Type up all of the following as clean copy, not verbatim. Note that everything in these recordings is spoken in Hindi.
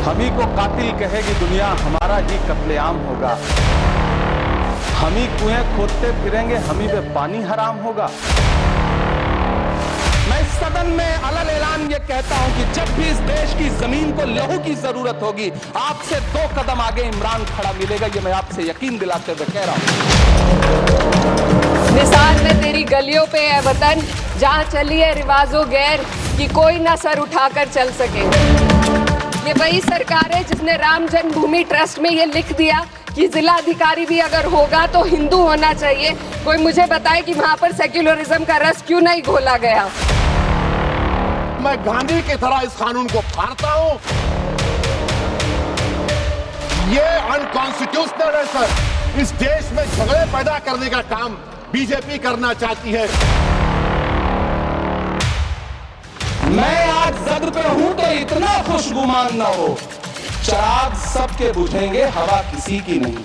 हम ही को कातिल कहेगी दुनिया, हमारा ही कत्लेआम होगा। हम ही कुएं खोदते फिरेंगे, हम ही पे पानी हराम होगा। मैं इस सदन में अलग ऐलान ये कहता हूं कि जब भी इस देश की जमीन को लहू की जरूरत होगी, आपसे 2 कदम आगे इमरान खड़ा मिलेगा। ये मैं आपसे यकीन दिलाते हुए कह रहा हूं। निसार में तेरी गलियों पे है वतन, जहां चली है रिवाजों गैर कि कोई ना सर उठाकर चल सके। ये वही सरकार है जिसने राम जन्मभूमि ट्रस्ट में ये लिख दिया कि जिला अधिकारी भी अगर होगा तो हिंदू होना चाहिए। कोई मुझे बताए कि वहां पर सेक्युलरिज्म का रस क्यों नहीं घोला गया। मैं गांधी की तरह इस कानून को फाड़ता हूं। ये अनकॉन्स्टिट्यूशनल है सर। इस देश में झगड़े पैदा करने का काम बीजेपी करना चाहती है। मैं आज जद पे हूं तो इतना खुशगुमान ना हो, चिराग सबके बुझेंगे, हवा किसी की नहीं।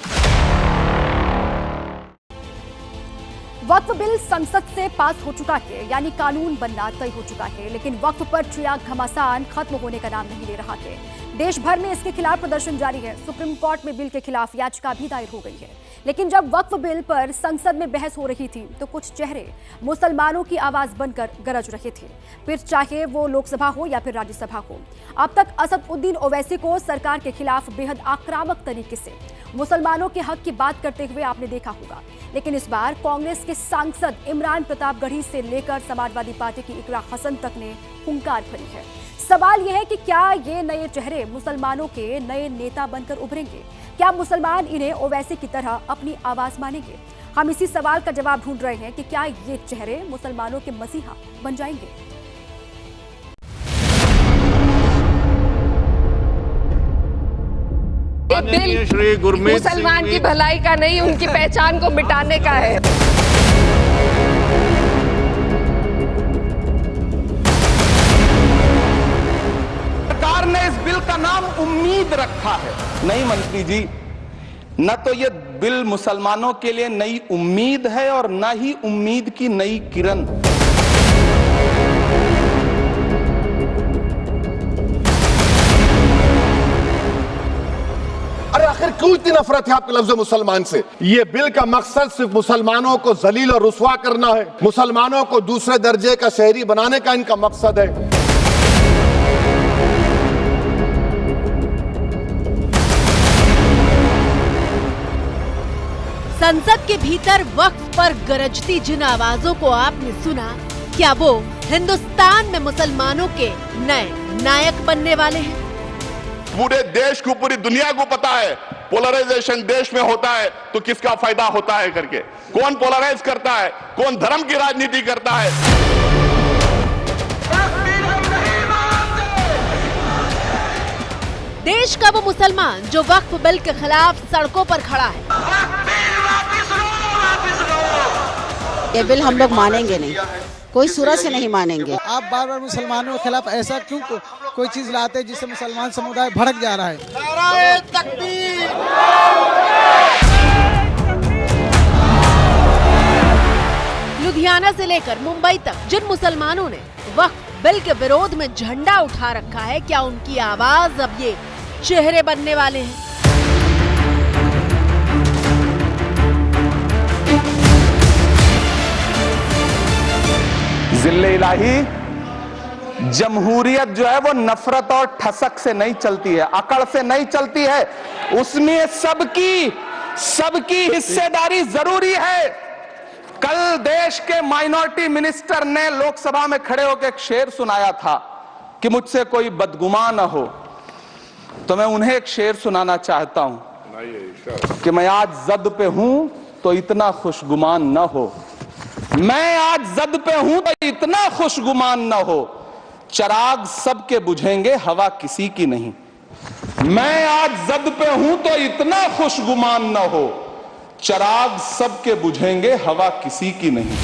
वक्फ बिल संसद से पास हो चुका है, यानी कानून बनना तय हो चुका है, लेकिन वक्फ पर चिराग घमासान खत्म होने का नाम नहीं ले रहा है। देश भर में इसके खिलाफ प्रदर्शन जारी है। सुप्रीम कोर्ट में बिल के खिलाफ याचिका भी दायर हो गई है। लेकिन जब वक्फ बिल पर संसद में बहस हो रही थी तो कुछ चेहरे मुसलमानों की आवाज बनकर गरज रहे थे, फिर चाहे वो लोकसभा हो या फिर राज्यसभा हो। अब तक असदुद्दीन ओवैसी को सरकार के खिलाफ बेहद आक्रामक तरीके से मुसलमानों के हक की बात करते हुए आपने देखा होगा। लेकिन इस बार कांग्रेस के सांसद इमरान प्रतापगढ़ी से लेकर समाजवादी पार्टी की इकरा हसन तक ने हुंकार भरी है। सवाल यह है कि क्या ये नए चेहरे मुसलमानों के नए नेता बनकर उभरेंगे? क्या मुसलमान इन्हें ओवैसी की तरह अपनी आवाज मानेंगे? हम इसी सवाल का जवाब ढूंढ रहे हैं कि क्या ये चेहरे मुसलमानों के मसीहा बन जाएंगे। बिल मुसलमान की भलाई का नहीं, उनकी पहचान को मिटाने का है। सरकार ने इस बिल का नाम उम्मीद रखा है। नहीं मंत्री जी, न तो ये बिल मुसलमानों के लिए नई उम्मीद है और न ही उम्मीद की नई किरण। अरे आखिर क्यों इतनी नफरत है आपके लफ्ज मुसलमान से? ये बिल का मकसद सिर्फ मुसलमानों को जलील और रुस्वा करना है। मुसलमानों को दूसरे दर्जे का शहरी बनाने का इनका मकसद है। संसद के भीतर वक्फ पर गरजती जिन आवाजों को आपने सुना, क्या वो हिंदुस्तान में मुसलमानों के नए नायक बनने वाले हैं? पूरे देश को, पूरी दुनिया को पता है पोलराइजेशन देश में होता है तो किसका फायदा होता है करके। कौन पोलराइज करता है, कौन धर्म की राजनीति करता है। देश का वो मुसलमान जो वक्फ बिल के खिलाफ सड़कों पर खड़ा है। ये बिल हम लोग मानेंगे नहीं, कोई सूरत से नहीं मानेंगे। आप बार बार मुसलमानों के खिलाफ ऐसा क्यों कोई चीज लाते हैं जिससे मुसलमान समुदाय भड़क जा रहा है? लुधियाना से लेकर मुंबई तक जिन मुसलमानों ने वक्फ बिल के विरोध में झंडा उठा रखा है, क्या उनकी आवाज अब ये चेहरे बनने वाले हैं? जिल्ले इलाही, जमहूरियत जो है वो नफरत और ठसक से नहीं चलती है, अकड़ से नहीं चलती है। उसमें सबकी हिस्सेदारी जरूरी है। कल देश के माइनॉरिटी मिनिस्टर ने लोकसभा में खड़े होकर एक शेर सुनाया था कि मुझसे कोई बदगुमान न हो, तो मैं उन्हें एक शेर सुनाना चाहता हूं कि मैं आज जद पे हूं तो इतना खुशगुमान न हो। मैं आज जद पे हूं तो इतना खुशगुमान न हो, चिराग सबके बुझेंगे, हवा किसी की नहीं। मैं आज जद पे हूं तो इतना खुशगुमान न हो, चिराग सबके बुझेंगे, हवा किसी की नहीं।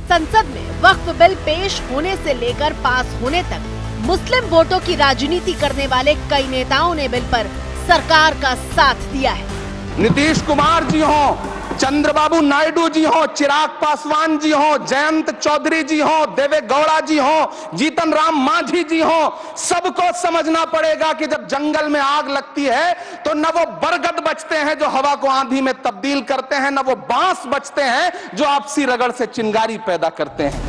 संसद में वक्फ बिल पेश होने से लेकर पास होने तक मुस्लिम वोटों की राजनीति करने वाले कई नेताओं ने बिल पर सरकार का साथ दिया है। नीतीश कुमार जी हों, चंद्रबाबू नायडू जी हो, चिराग पासवान जी हो, जयंत चौधरी जी हो, देवे गौड़ा जी हो, जीतन राम मांझी जी हो, सबको समझना पड़ेगा कि जब जंगल में आग लगती है तो न वो बरगद बचते हैं जो हवा को आंधी में तब्दील करते हैं, न वो बांस बचते हैं जो आपसी रगड़ से चिंगारी पैदा करते हैं।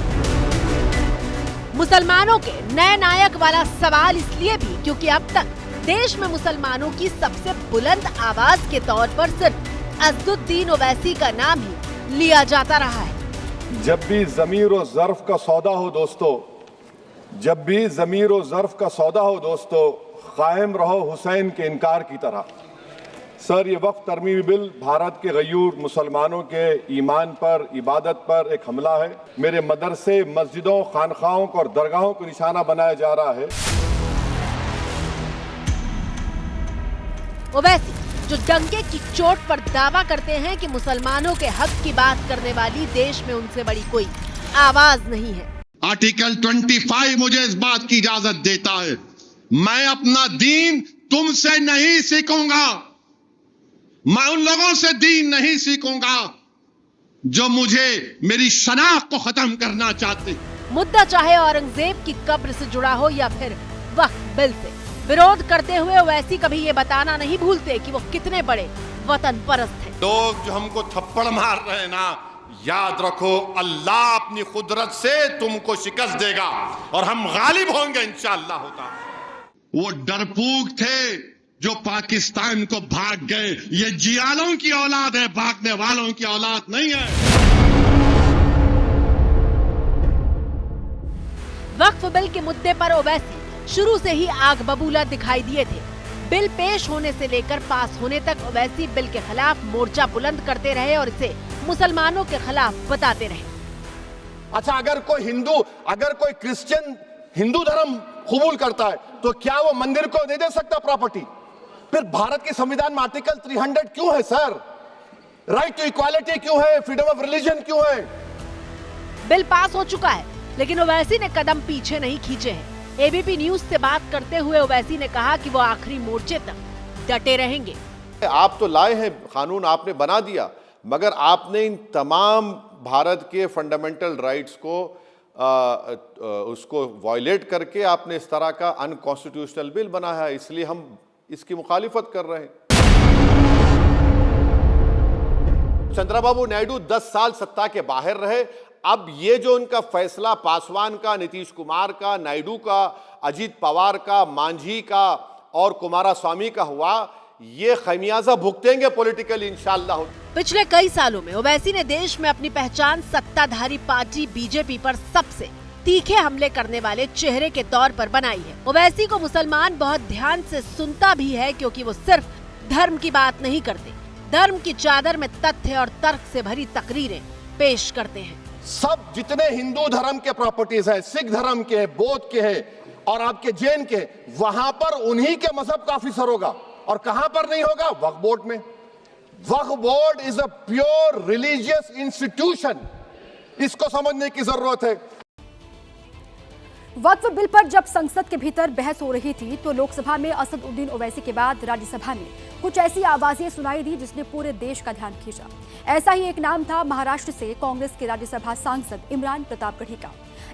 मुसलमानों के नए नायक वाला सवाल इसलिए भी क्योंकि अब तक देश में मुसलमानों की सबसे बुलंद आवाज के तौर पर सिर्फ असदुद्दीन ओवैसी का नाम ही लिया जाता रहा है। जब भी ज़मीर और ज़र्फ का सौदा हो दोस्तों, जब भी ज़मीर और ज़र्फ का सौदा हो दोस्तों, कायम रहो हुसैन के इनकार की तरह। सर, ये वक्फ तरमीमी बिल भारत के गयूर मुसलमानों के ईमान पर, इबादत पर एक हमला है। मेरे मदरसे, मस्जिदों, खानखाहों और दरगाहों को निशाना बनाया जा रहा है। ओवैसी जो डंके की चोट पर दावा करते हैं कि मुसलमानों के हक की बात करने वाली देश में उनसे बड़ी कोई आवाज नहीं है। आर्टिकल 25 मुझे इस बात की इजाजत देता है, मैं अपना दीन तुमसे नहीं सीखूंगा, मैं उन लोगों से दीन नहीं सीखूंगा जो मुझे मेरी शनाख्त को खत्म करना चाहते। मुद्दा चाहे औरंगजेब की कब्र से जुड़ा हो या फिर वक्फ बिल से, विरोध करते हुए ओवैसी कभी ये बताना नहीं भूलते कि वो कितने बड़े वतन परस्त हैं। लोग जो हमको थप्पड़ मार रहे हैं ना, याद रखो अल्लाह अपनी कुदरत से तुमको शिकस्त देगा और हम गालिब होंगे इंशाअल्लाह होता। वो डरपोक थे जो पाकिस्तान को भाग गए, ये जियालों की औलाद है, भागने वालों की औलाद नहीं है। वक्फ बिल के मुद्दे पर ओवैसी शुरू से ही आग बबूला दिखाई दिए थे। बिल पेश होने से लेकर पास होने तक ओवैसी बिल के खिलाफ मोर्चा बुलंद करते रहे और इसे मुसलमानों के खिलाफ बताते रहे। अच्छा, अगर कोई क्रिश्चियन हिंदू धर्म कबूल करता है तो क्या वो मंदिर को दे सकता प्रॉपर्टी? फिर भारत के संविधान में आर्टिकल 300 क्यों है सर? राइट टू इक्वालिटी क्यों है? फ्रीडम ऑफ रिलीजन क्यों है? बिल पास हो चुका है लेकिन ओवैसी ने कदम पीछे नहीं खींचे हैं। एबीपी न्यूज से बात करते हुए ओवैसी ने कहा कि वो आखिरी मोर्चे तक डटे रहेंगे। आप तो लाए हैं कानून, आपने बना दिया, मगर आपने इन तमाम भारत के फंडामेंटल राइट्स को उसको वायलेट करके आपने इस तरह का अनकॉन्स्टिट्यूशनल बिल बनाया है, इसलिए हम इसकी मुखालिफत कर रहे हैं। चंद्रबाबू नायडू 10 साल सत्ता के बाहर रहे, अब ये जो उनका फैसला पासवान का, नीतीश कुमार का, नायडू का, अजीत पवार का, मांझी का और कुमारस्वामी का हुआ, ये खमियाजा भुगतेंगे पॉलिटिकली इंशाअल्लाह। पिछले कई सालों में ओवैसी ने देश में अपनी पहचान सत्ताधारी पार्टी बीजेपी पर सबसे तीखे हमले करने वाले चेहरे के तौर पर बनाई है। ओवैसी को मुसलमान बहुत ध्यान से सुनता भी है क्योंकि वो सिर्फ धर्म की बात नहीं करते, धर्म की चादर में तथ्य और तर्क से भरी तकरीरें पेश करते हैं। सब जितने हिंदू धर्म के प्रॉपर्टीज है, सिख धर्म के, बौद्ध के है और आपके जैन के, वहां पर उन्हीं के मजहब का ऑफिसर होगा। और कहां पर नहीं होगा? वक्फ बोर्ड में। Waqf board is a pure religious institution, इसको समझने की जरूरत है। वक्फ बिल पर जब संसद के भीतर बहस हो रही थी तो लोकसभा में असदुद्दीन ओवैसी के बाद राज्यसभा में कुछ ऐसी आवाजें सुनाई दी जिसने पूरे देश का ध्यान खींचा। ऐसा ही एक नाम था महाराष्ट्र से कांग्रेस के राज्यसभा सांसद इमरान प्रतापगढ़ी का।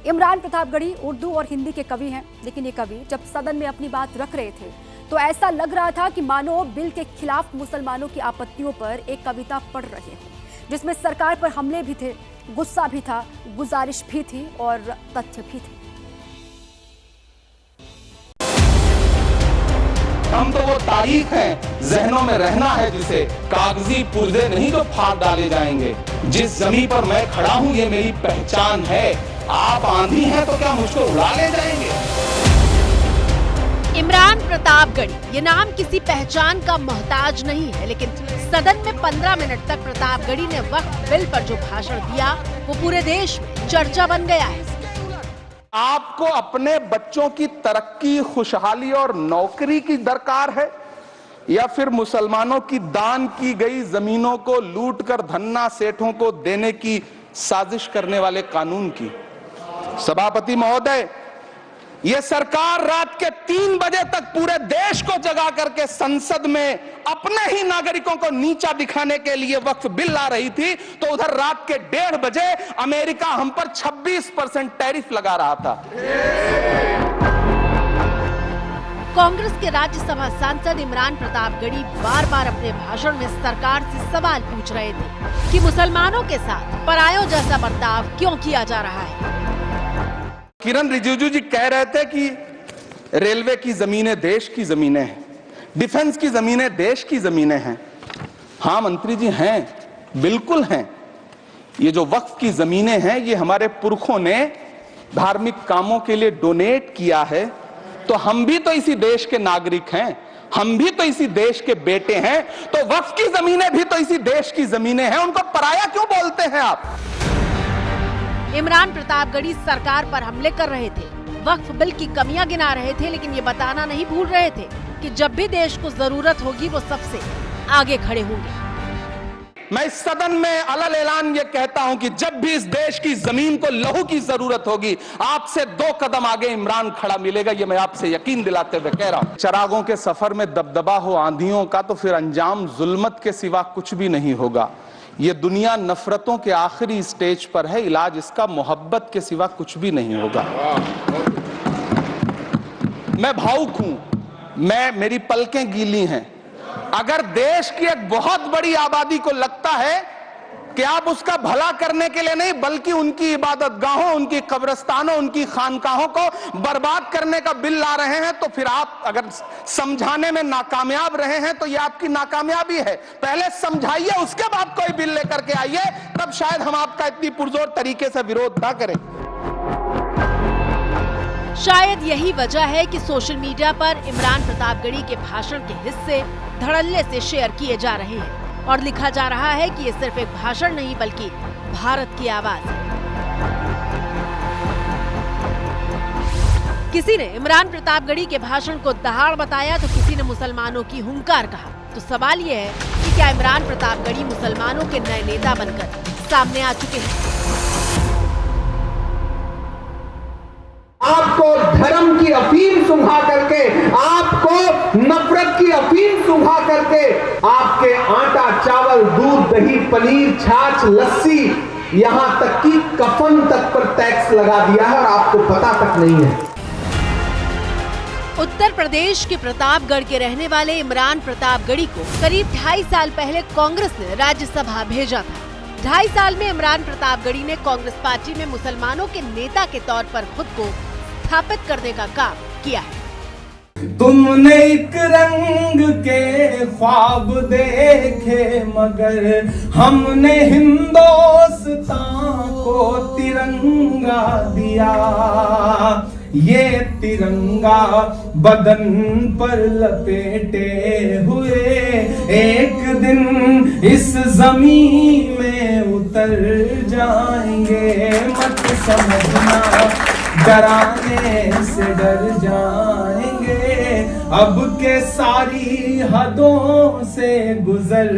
इमरान प्रतापगढ़ी उर्दू और हिंदी के कवि हैं, लेकिन ये कवि जब सदन में अपनी बात रख रहे थे तो ऐसा लग रहा था कि मानो बिल के खिलाफ मुसलमानों की आपत्तियों पर एक कविता पढ़ रहे हो, जिसमें सरकार पर हमले भी थे, गुस्सा भी था, गुजारिश भी थी और तथ्य भी थे। हम तो वो तारीख है, जहनों में रहना है जिसे, कागजी पुर्जे नहीं जो फाड़ डाले जाएंगे। जिस जमीन पर मैं खड़ा हूं ये मेरी पहचान है। आप आंधी हैं तो क्या मुझको उड़ा ले जाएंगे? इमरान प्रतापगढ़ी ये नाम किसी पहचान का मोहताज नहीं है, लेकिन सदन में 15 मिनट तक प्रतापगढ़ी ने वक्फ बिल पर जो भाषण दिया वो पूरे देश में चर्चा बन गया है। आपको अपने बच्चों की तरक्की, खुशहाली और नौकरी की दरकार है या फिर मुसलमानों की दान की गई जमीनों को लूटकर धन्ना सेठों को देने की साजिश करने वाले कानून की? सभापति महोदय, ये सरकार रात के 3 बजे तक पूरे देश को जगा करके संसद में अपने ही नागरिकों को नीचा दिखाने के लिए वक्फ बिल ला रही थी, तो उधर रात के 1:30 बजे अमेरिका हम पर 26% टैरिफ लगा रहा था। कांग्रेस के राज्यसभा सांसद इमरान प्रतापगढ़ी बार बार अपने भाषण में सरकार से सवाल पूछ रहे थे कि मुसलमानों के साथ परायों जैसा बर्ताव क्यों किया जा रहा है। किरण रिजिजू जी कह रहे थे कि रेलवे की जमीनें देश की जमीनें हैं, डिफेंस की जमीनें देश की जमीनें हैं। हां मंत्री जी हैं, बिल्कुल हैं। ये जो वक्फ की जमीनें हैं, ये हमारे पुरखों ने धार्मिक कामों के लिए डोनेट किया है, तो हम भी तो इसी देश के नागरिक हैं, हम भी तो इसी देश के बेटे हैं, तो वक्फ की जमीनें भी तो इसी देश की जमीनें हैं, उनको पराया क्यों बोलते हैं आप? इमरान प्रतापगढ़ी सरकार पर हमले कर रहे थे, वक्फ बिल की कमियां गिना रहे थे, लेकिन ये बताना नहीं भूल रहे थे कि जब भी देश को जरूरत होगी वो सबसे आगे खड़े होंगे। मैं इस सदन में अलल ऐलान ये कहता हूं कि जब भी इस देश की जमीन को लहू की जरूरत होगी, आपसे 2 कदम आगे इमरान खड़ा मिलेगा, ये मैं आपसे यकीन दिलाते हुए कह रहा हूं। चरागों के सफर में दबदबा हो आंधियों का, तो फिर अंजाम जुल्मत के सिवा कुछ भी नहीं होगा। ये दुनिया नफरतों के आखिरी स्टेज पर है, इलाज इसका मोहब्बत के सिवा कुछ भी नहीं होगा। मैं भावुक हूं, मेरी पलकें गीली हैं। अगर देश की एक बहुत बड़ी आबादी को लगता है कि आप उसका भला करने के लिए नहीं, बल्कि उनकी इबादतगाहों, उनकी कब्रिस्तानों, उनकी खानकाहों को बर्बाद करने का बिल ला रहे हैं, तो फिर आप अगर समझाने में नाकामयाब रहे हैं तो यह आपकी नाकामयाबी है। पहले समझाइए, उसके बाद कोई बिल लेकर के आइए, तब शायद हम आपका इतनी पुरजोर तरीके से विरोध ना करें। शायद यही वजह है कि सोशल मीडिया पर इमरान प्रतापगढ़ी के भाषण के हिस्से धड़ल्ले से शेयर किए जा रहे हैं और लिखा जा रहा है कि ये सिर्फ एक भाषण नहीं बल्कि भारत की आवाज है। किसी ने इमरान प्रतापगढ़ी के भाषण को दहाड़ बताया, तो किसी ने मुसलमानों की हुंकार कहा। तो सवाल ये है कि क्या इमरान प्रतापगढ़ी मुसलमानों के नए नेता बनकर सामने आ चुके हैं? आपको धर्म की अफीम सुंघा करके, आपको नफरत की अफीम सुंघा करके, आपके आटा, चावल, दूध, दही, पनीर, छाछ, लस्सी, यहां तक कि कफन तक पर टैक्स लगा दिया है और आपको पता तक नहीं है। उत्तर प्रदेश के प्रतापगढ़ के रहने वाले इमरान प्रतापगढ़ी को करीब 2.5 साल पहले कांग्रेस ने राज्यसभा भेजा था। 2.5 साल में इमरान प्रतापगढ़ी ने कांग्रेस पार्टी में मुसलमानों के नेता के तौर पर खुद को स्थापित करने का काम किया है। तुमने एक रंग के ख्वाब देखे, मगर हमने हिंदुस्तान को तिरंगा दिया। ये तिरंगा बदन पर लपेटे हुए एक दिन इस जमीन में उतर जाएंगे। मत समझना डराने से डर जाएंगे, अब के सारी हदों से गुजर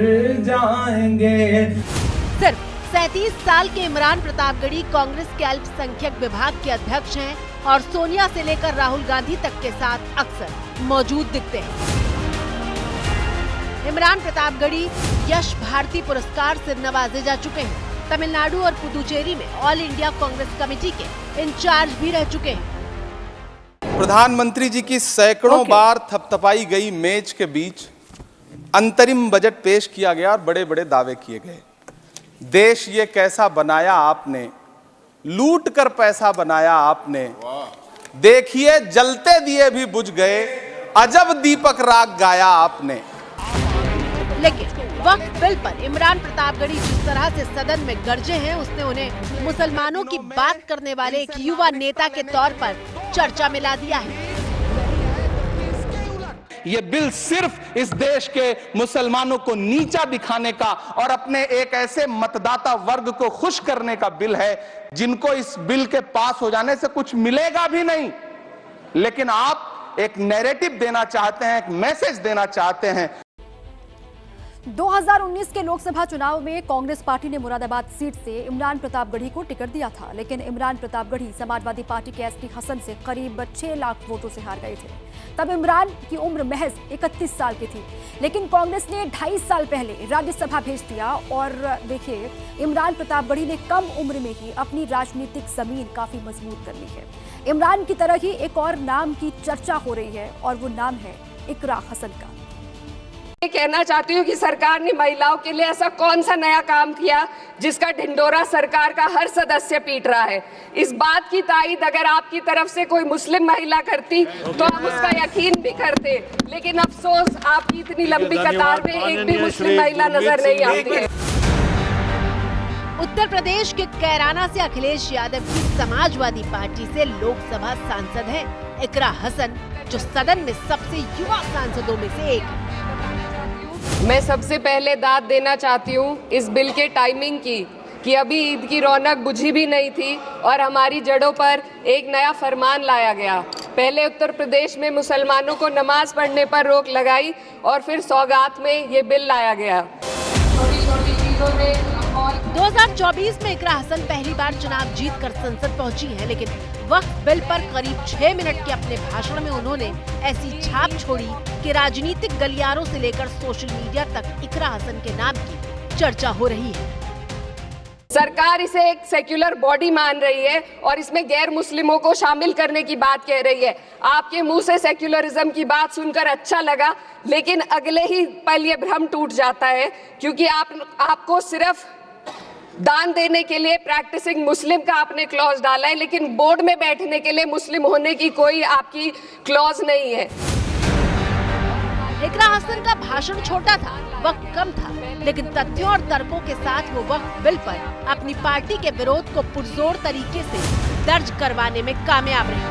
जाएंगे। सिर्फ 37 साल के इमरान प्रतापगढ़ी कांग्रेस के अल्पसंख्यक विभाग के अध्यक्ष हैं और सोनिया से लेकर राहुल गांधी तक के साथ अक्सर मौजूद दिखते हैं। इमरान प्रतापगढ़ी यश भारती पुरस्कार से नवाजे जा चुके हैं। तमिलनाडु और पुदुचेरी में ऑल इंडिया कांग्रेस कमेटी के इंचार्ज भी रह चुके हैं। प्रधानमंत्री जी की सैकड़ों बार थपथपाई गई मेज के बीच अंतरिम बजट पेश किया गया और बड़े बड़े दावे किए गए। देश ये कैसा बनाया आपने, लूट कर पैसा बनाया आपने, देखिए जलते दिए भी बुझ गए, अजब दीपक राग गाया आपने। लेकिन वक्फ बिल पर इमरान प्रतापगढ़ी जिस तरह से सदन में गरजे हैं, उसने उन्हें मुसलमानों की बात करने वाले एक युवा नेता के तौर पर चर्चा में ला दिया है। ये बिल सिर्फ इस देश के मुसलमानों को नीचा दिखाने का और अपने एक ऐसे मतदाता वर्ग को खुश करने का बिल है जिनको इस बिल के पास हो जाने से कुछ मिलेगा भी नहीं, लेकिन आप एक नैरेटिव देना चाहते हैं, एक मैसेज देना चाहते हैं। 2019 के लोकसभा चुनाव में कांग्रेस पार्टी ने मुरादाबाद सीट से इमरान प्रतापगढ़ी को टिकट दिया था, लेकिन इमरान प्रतापगढ़ी समाजवादी पार्टी के एसटी हसन से करीब 6 लाख वोटों से हार गए थे। तब इमरान की उम्र महज 31 साल की थी, लेकिन कांग्रेस ने 2.5 साल पहले राज्यसभा भेज दिया और देखिए इमरान प्रतापगढ़ी ने कम उम्र में ही अपनी राजनीतिक जमीन काफी मजबूत कर ली है। इमरान की तरह ही एक और नाम की चर्चा हो रही है और वो नाम है इकरा हसन का। ये कहना चाहती हूँ कि सरकार ने महिलाओं के लिए ऐसा कौन सा नया काम किया जिसका ढिंडोरा सरकार का हर सदस्य पीट रहा है। इस बात की तायीद अगर आपकी तरफ से कोई मुस्लिम महिला करती तो हम उसका यकीन भी करते, लेकिन अफसोस आपकी इतनी लंबी कतार में एक भी मुस्लिम महिला नजर नहीं आती है। उत्तर प्रदेश के कैराना से अखिलेश यादव की समाजवादी पार्टी से लोकसभा सांसद हैं इकरा हसन, जो सदन में सबसे युवा सांसदों में से एक है। मैं सबसे पहले दाद देना चाहती हूँ इस बिल के टाइमिंग की कि अभी ईद की रौनक बुझी भी नहीं थी और हमारी जड़ों पर एक नया फरमान लाया गया। पहले उत्तर प्रदेश में मुसलमानों को नमाज पढ़ने पर रोक लगाई और फिर सौगात में ये बिल लाया गया। छोटी छोटी चीजों में 2024 में इकरा हसन पहली बार चुनाव जीतकर संसद पहुंची हैं, लेकिन वक्फ बिल पर करीब 6 मिनट के अपने भाषण में उन्होंने ऐसी छाप छोड़ी कि राजनीतिक गलियारों से लेकर सोशल मीडिया तक इकरा हसन के नाम की चर्चा हो रही है। सरकार इसे एक सेक्युलर बॉडी मान रही है और इसमें गैर मुस्लिमों को शामिल करने की बात कह रही है। आपके मुंह से सेक्युलरिज्म की बात सुनकर अच्छा लगा, लेकिन अगले ही पल ये भ्रम टूट जाता है, क्योंकि आपको सिर्फ दान देने के लिए प्रैक्टिसिंग मुस्लिम का आपने क्लॉज डाला है, लेकिन बोर्ड में बैठने के लिए मुस्लिम होने की कोई आपकी क्लॉज नहीं है। इकरा हसन का भाषण छोटा था, वक्त कम था, लेकिन तथ्यों और तर्कों के साथ वो वक्फ बिल पर अपनी पार्टी के विरोध को पुरजोर तरीके से दर्ज करवाने में कामयाब रही।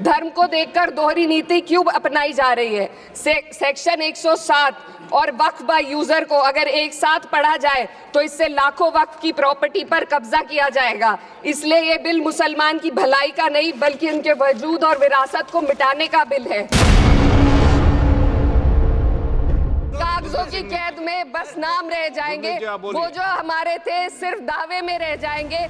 धर्म को देखकर दोहरी नीति क्यों अपनाई जा रही है? सेक्शन 107 और वक्फ बाय यूजर को अगर एक साथ पढ़ा जाए तो इससे लाखों वक्फ की प्रॉपर्टी पर कब्जा किया जाएगा। इसलिए ये बिल मुसलमान की भलाई का नहीं बल्कि उनके वजूद और विरासत को मिटाने का बिल है। कागजों की कैद में बस नाम रह जाएंगे, वो जो हमारे थे सिर्फ दावे में रह जाएंगे।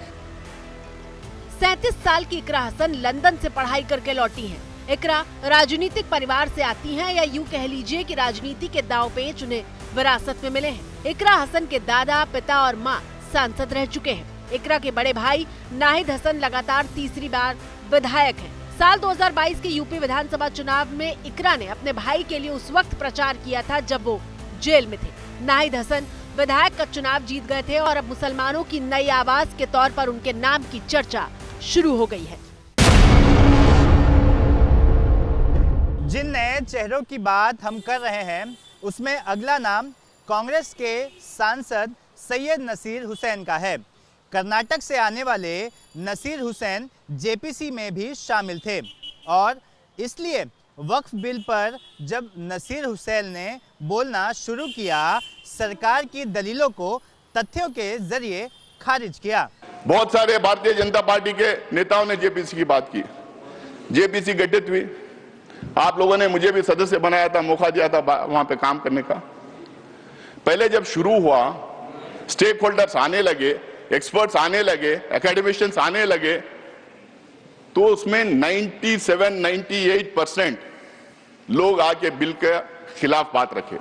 37 साल की इकरा हसन लंदन से पढ़ाई करके लौटी हैं। इकरा राजनीतिक परिवार से आती हैं, या यूं कह लीजिए कि राजनीति के दांव पेच उन्हें विरासत में मिले हैं। इकरा हसन के दादा, पिता और मां सांसद रह चुके हैं। इकरा के बड़े भाई नाहिद हसन लगातार तीसरी बार विधायक हैं। साल 2022 के यूपी विधानसभा चुनाव में इकरा ने अपने भाई के लिए उस वक्त प्रचार किया था जब वो जेल में थे। नाहिद हसन विधायक का चुनाव जीत गए थे और अब मुसलमानों की नई आवाज के तौर पर उनके नाम की चर्चा शुरू हो गई है। जिन नए चेहरों की बात हम कर रहे हैं उसमें अगला नाम कांग्रेस के सांसद सैयद नसीर हुसैन का है। कर्नाटक से आने वाले नसीर हुसैन जेपीसी में भी शामिल थे और इसलिए वक्फ बिल पर जब नसीर हुसैन ने बोलना शुरू किया, सरकार की दलीलों को तथ्यों के जरिए खारिज किया। बहुत सारे भारतीय जनता पार्टी के नेताओं ने जेपीसी की बात की। जेपीसी गठित हुई, आप लोगों ने मुझे भी सदस्य बनाया था, मौका दिया था वहां पे काम करने का। पहले जब शुरू हुआ, स्टेक होल्डर्स आने लगे, एक्सपर्ट्स आने लगे, एकेडमिशियंस आने लगे, तो उसमें 97-98% लोग आके बिल के खिलाफ बात रखे।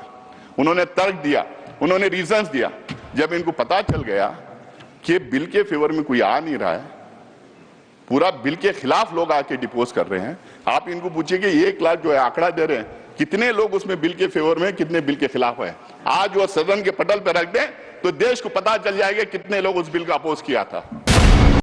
उन्होंने तर्क दिया, उन्होंने रीजंस दिया। जब इनको पता चल गया कि बिल के फेवर में कोई आ नहीं रहा है, पूरा बिल के खिलाफ लोग आके डिपोज कर रहे हैं, आप इनको पूछिए कि 1 लाख जो है आंकड़ा दे रहे हैं, कितने लोग उसमें बिल के फेवर में, कितने बिल के खिलाफ है। आज वो सदन के पटल पर रख दें तो देश को पता चल जाएगा कितने लोग उस बिल का अपोज किया था।